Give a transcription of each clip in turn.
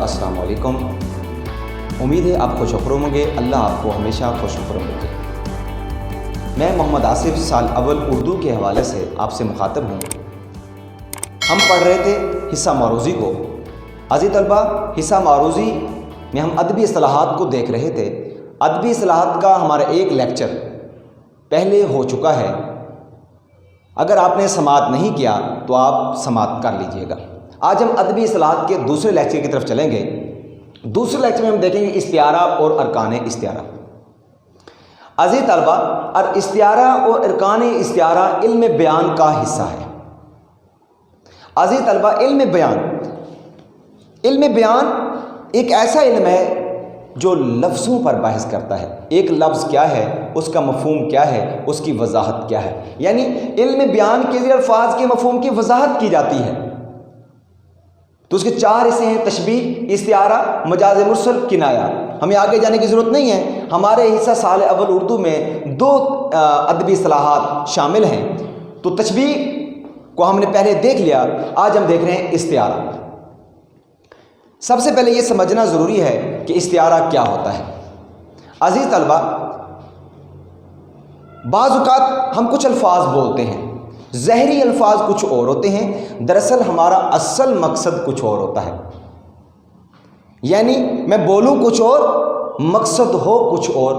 अस्सलाम वालेकुम। उम्मीद है आप खुश खुर्रम होंगे। अल्लाह आपको हमेशा खुश खुर्रम रखे। मैं मोहम्मद आसिफ साल अव्वल उर्दू के हवाले से आपसे मुखातब हूँ। हम पढ़ रहे थे हिस्सा मारूज़ी को। अज़ीज़ तलबा, हिस्सा मारूज़ी में हम अदबी इस्तिलाहात को देख रहे थे। अदबी इस्तिलाहात का हमारा एक लेक्चर पहले हो चुका है। अगर आपने समाअत नहीं किया तो आप समाअत कर लीजिएगा। आज हम अदबी इस्तिलाहात के दूसरे लेक्चर की तरफ चलेंगे। दूसरे लेक्चर में हम देखेंगे इस्तिआरा और अरकान इस्तिआरा। अज़ीज़ तलबा, इस्तिआरा और अरकान इस्तिआरा इल्म बयान का हिस्सा है। अज़ीज़ तलबा, इल्म बयान एक ऐसा इल्म है जो लफ्ज़ों पर बहस करता है। एक लफ्ज़ क्या है, उसका मफ़हूम क्या है, उसकी वजाहत क्या है। यानी इल्म बयान के लिए अल्फाज के मफ़हूम की वजाहत की जाती है। तो उसके चार हिस्से हैं: तशबीह, इस्तिआरा, मजाज मुरसल, किनाया। हमें आगे जाने की ज़रूरत नहीं है। हमारे हिस्सा साल अव्वल उर्दू में दो अदबी इस्तिलाहात शामिल हैं। तो तशबीह को हमने पहले देख लिया। आज हम देख रहे हैं इस्तिआरा। सबसे पहले ये समझना ज़रूरी है कि इस्तिआरा क्या होता है। अज़ीज़ तलबा, बाज़ औक़ात हम कुछ अल्फाज बोलते हैं, ज़हरी अल्फाज कुछ और होते हैं, दरअसल हमारा असल मकसद कुछ और होता है। यानी मैं बोलूँ कुछ और, मकसद हो कुछ और,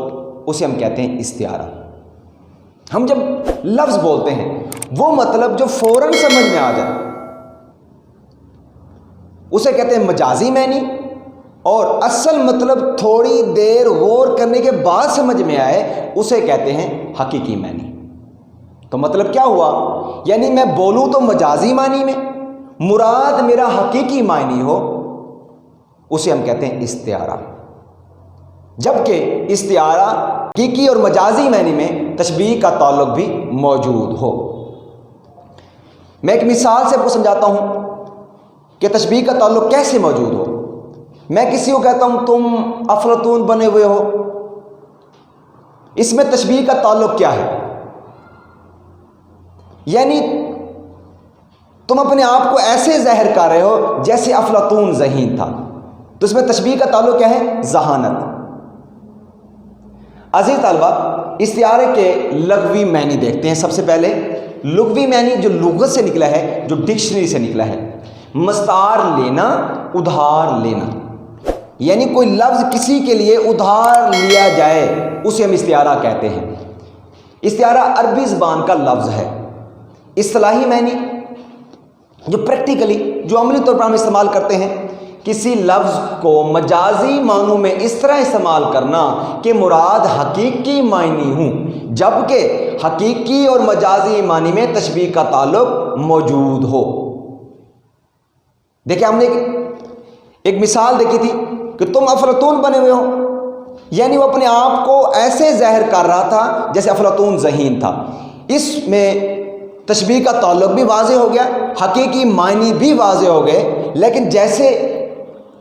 उसे हम कहते हैं इस्तिआरा। हम जब लफ्ज़ बोलते हैं वो मतलब जो फ़ौरन समझ में आ जाए उसे कहते हैं मजाजी मैनी, और असल मतलब थोड़ी देर गौर करने के बाद समझ में आए उसे कहते हैं हकीकी मैनी। तो मतलब क्या हुआ, यानी मैं बोलूं तो मजाजी मानी में, मुराद मेरा हकीकी मानी हो, उसे हम कहते हैं इस्तिआरा। जबकि इस्तिआरा हकीकी और मजाजी मानी में तशबीह का ताल्लुक भी मौजूद हो। मैं एक मिसाल से आपको समझाता हूं कि तशबीह का ताल्लुक कैसे मौजूद हो। मैं किसी को कहता हूं तुम अफलातून बने हुए हो, इसमें तशबीह का ताल्लुक क्या है? यानी तुम अपने आप को ऐसे ज़ाहिर कर रहे हो जैसे अफलातून ज़हीन था। तो इसमें तशबीह का ताल्लुक क्या है? ज़हानत। अज़ीज़ तलबा, इस्तिआरे के लग़वी मैनी देखते हैं। सबसे पहले लग़वी मैनी जो लुग़त से निकला है, जो डिक्शनरी से निकला है। मस्तार लेना, उधार लेना, यानी कोई लफ्ज़ किसी के लिए उधार लिया जाए उसे हम इस्तिआरा कहते हैं। इस्तिआरा अरबी ज़बान का लफ्ज़ है। इस्तिलाही मैनी जो प्रैक्टिकली, जो अमली तौर पर हम इस्तेमाल करते हैं, किसी लफ्ज़ को मजाजी मानों में इस तरह इस्तेमाल करना कि मुराद हकीकी मायनी हूँ, जबकि हकीकी और मजाजी मानी में तशबीह का ताल्लुक मौजूद हो। देखिए, हमने एक मिसाल देखी थी कि तुम अफलातून बने हुए हो, यानी वो अपने आप को ऐसे ज़ाहिर कर रहा था जैसे अफलातून ज़हीन था। इसमें तशबीह का ताल्लुक भी वाज़े हो गया, हकीकी मायनी भी वाज़े हो गए। लेकिन जैसे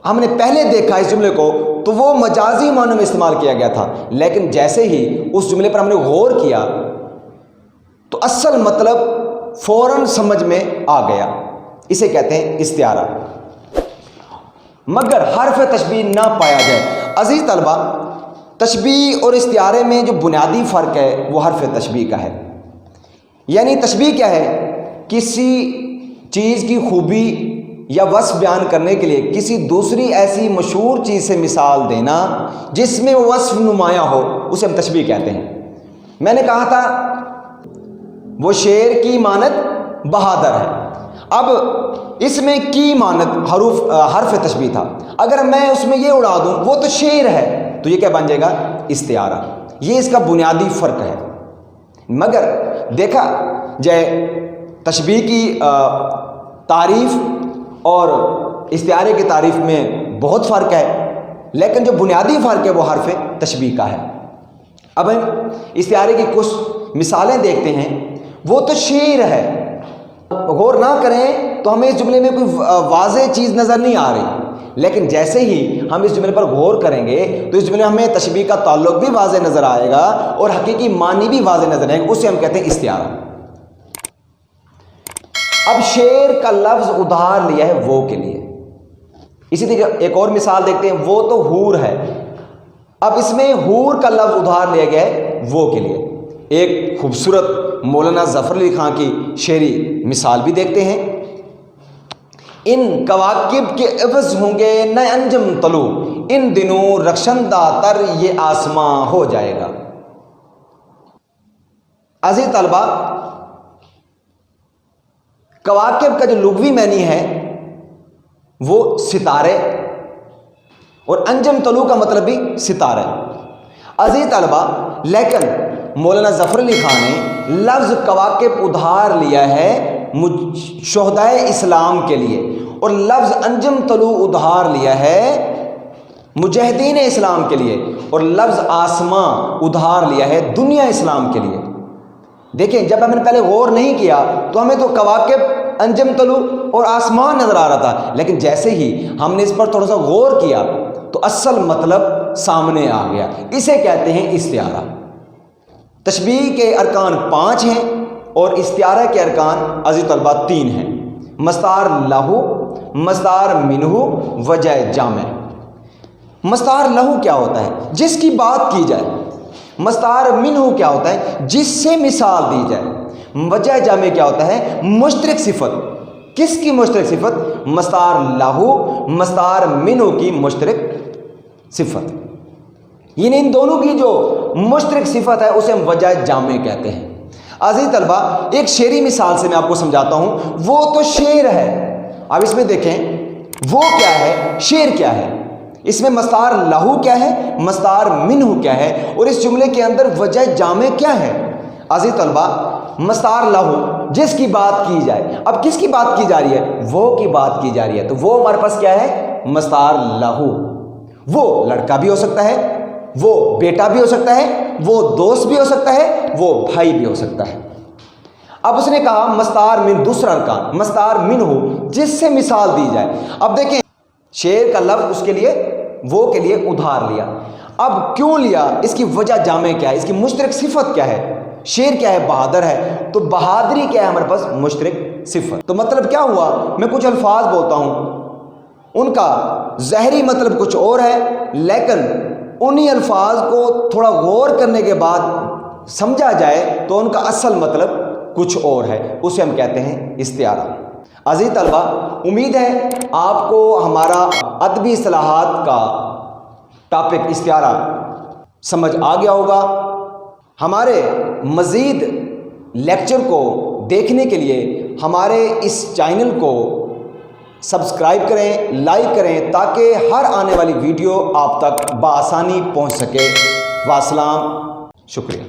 हमने पहले देखा इस जुमले को, तो वो मजाजी मानों में इस्तेमाल किया गया था। लेकिन जैसे ही उस जुमले पर हमने गौर किया तो असल मतलब फ़ौरन समझ में आ गया। इसे कहते हैं इस्तिआरा। मगर हर्फ तशबीह ना पाया जाए। अज़ीज़ तलबा, तशबीह और इस्तिआरे में जो बुनियादी फ़र्क है वो हर्फ तशबीह का है। यानी तशबीह क्या है? किसी चीज़ की खूबी या वस्फ़ बयान करने के लिए किसी दूसरी ऐसी मशहूर चीज़ से मिसाल देना जिसमें वो वस्फ़ नुमाया हो, उसे हम तशबीह कहते हैं। मैंने कहा था वो शेर की मानत बहादुर है। अब इसमें की मानत हर्फ तशबीह था। अगर मैं उसमें ये उड़ा दूं वो तो शेर है, तो ये क्या बन जाएगा? इस्तिआरा। ये इसका बुनियादी फ़र्क है। मगर देखा जाए तशबीह की तारीफ़ और इस्तिआरे की तारीफ़ में बहुत फ़र्क है, लेकिन जो बुनियादी फ़र्क है वो हर्फ तशबीह का है। अब हम इस्तिआरे की कुछ मिसालें देखते हैं। वो तो शेर है, गौर ना करें तो हमें इस जुमले में कोई वाज़े चीज़ नज़र नहीं आ रही, लेकिन जैसे ही हम इस जुमले पर गौर करेंगे तो इस जुमले में हमें तशबीह का ताल्लुक भी वाज़े नज़र आएगा और हकीकी मानी भी वाज़े नज़र आएगा। उसे हम कहते हैं इस्तिआरा। अब शेर का लफ्ज़ उधार लिया है वो के लिए, इसी तरह एक और मिसाल देखते हैं, वो तो हूर है। अब इसमें हूर का लफ्ज़ उधार लिया गया है वो के लिए। एक खूबसूरत मौलाना ज़फ़र अली खां की शेरी मिसाल भी देखते हैं। इन कवाकिब के एवज़ होंगे न अंजम तलू, इन दिनों रक्षंदा तर ये आसमां हो जाएगा। अज़ीज़ तलबा, कवाकिब का जो लुग़वी मानी है वो सितारे, और अंजम तलू का मतलब भी सितारे। अज़ीज़ तलबा, लेकिन मौलाना ज़फ़र अली खां ने लफ्ज़ कवाकिब उधार लिया है शुहदाए इस्लाम के लिए, और लफ्ज़ अंजम तलू उधार लिया है मुजाहिदीन इस्लाम के लिए, और लफ्ज़ आसमां उधार लिया है दुनिया इस्लाम के लिए। देखें, जब हमने पहले गौर नहीं किया तो हमें तो कवाकिब, अंजम तलू और आसमान नज़र आ रहा था, लेकिन जैसे ही हमने इस पर थोड़ा सा गौर किया तो असल मतलब सामने आ गया। इसे कहते हैं इस्तिआरा। तशबीह के अरकान 5 हैं और इस्तिआरा के अरकान अज़ीज़ तलबा 3 हैं। मस्तार लहू, मस्तार मिनहू, वजह जामे। मस्तार लहू क्या होता है? जिसकी बात की जाए। मस्तार मिनहू क्या होता है? जिससे मिसाल दी जाए। वजह जामे क्या होता है? मुश्तरक सिफत। किसकी मुश्तरक सिफत? मस्तार लहू, मस्तार मिनहू की मुश्तरक सिफत। इन दोनों की जो मुश्तरक सिफत है उसे हम वजह जामे कहते हैं। अज़ीज़ तलबा, एक शेरी मिसाल से मैं आपको समझाता हूँ। वो तो शेर है। अब इसमें देखें वो क्या है, शेर क्या है। इसमें मस्तार लहू क्या है, मस्तार मिनहू क्या है, और इस जुमले के अंदर वजह जामे क्या है। अज़ीज़ तलबा, मस्तार लहू जिसकी बात की जाए। अब किसकी बात की जा रही है? वो की बात की जा रही है, तो वो हमारे पास क्या है? मस्तार लहू। वो लड़का भी हो सकता है, वो बेटा भी हो सकता है, वो दोस्त भी हो सकता है, वो भाई भी हो सकता है। अब उसने कहा मस्तार मिन, दूसरा अरकान मस्तार मिनहू, जिससे मिसाल दी जाए। अब देखें, शेर का लफ्ज़ उसके लिए, वो के लिए उधार लिया। अब क्यों लिया? इसकी वजह जामे क्या है? इसकी मुश्तरक सिफत क्या है? शेर क्या है? बहादुर है, तो बहादुरी क्या है हमारे पास? मुश्तरक सिफत। तो मतलब क्या हुआ? मैं कुछ अल्फाज बोलता हूँ, उनका ज़हरी मतलब कुछ और है, लेकिन उन्हीं अल्फाज को थोड़ा गौर करने के बाद समझा जाए तो उनका असल मतलब कुछ और है। उसे हम कहते हैं इस्तिआरा। अज़ीज़ तलबा, उम्मीद है आपको हमारा अदबी इस्तिलाहात का टॉपिक इस्तिआरा समझ आ गया होगा। हमारे मज़ीद लेक्चर को देखने के लिए हमारे इस चैनल को सब्सक्राइब करें, लाइक करें, ताकि हर आने वाली वीडियो आप तक बआसानी पहुंच सके। वासलाम, शुक्रिया।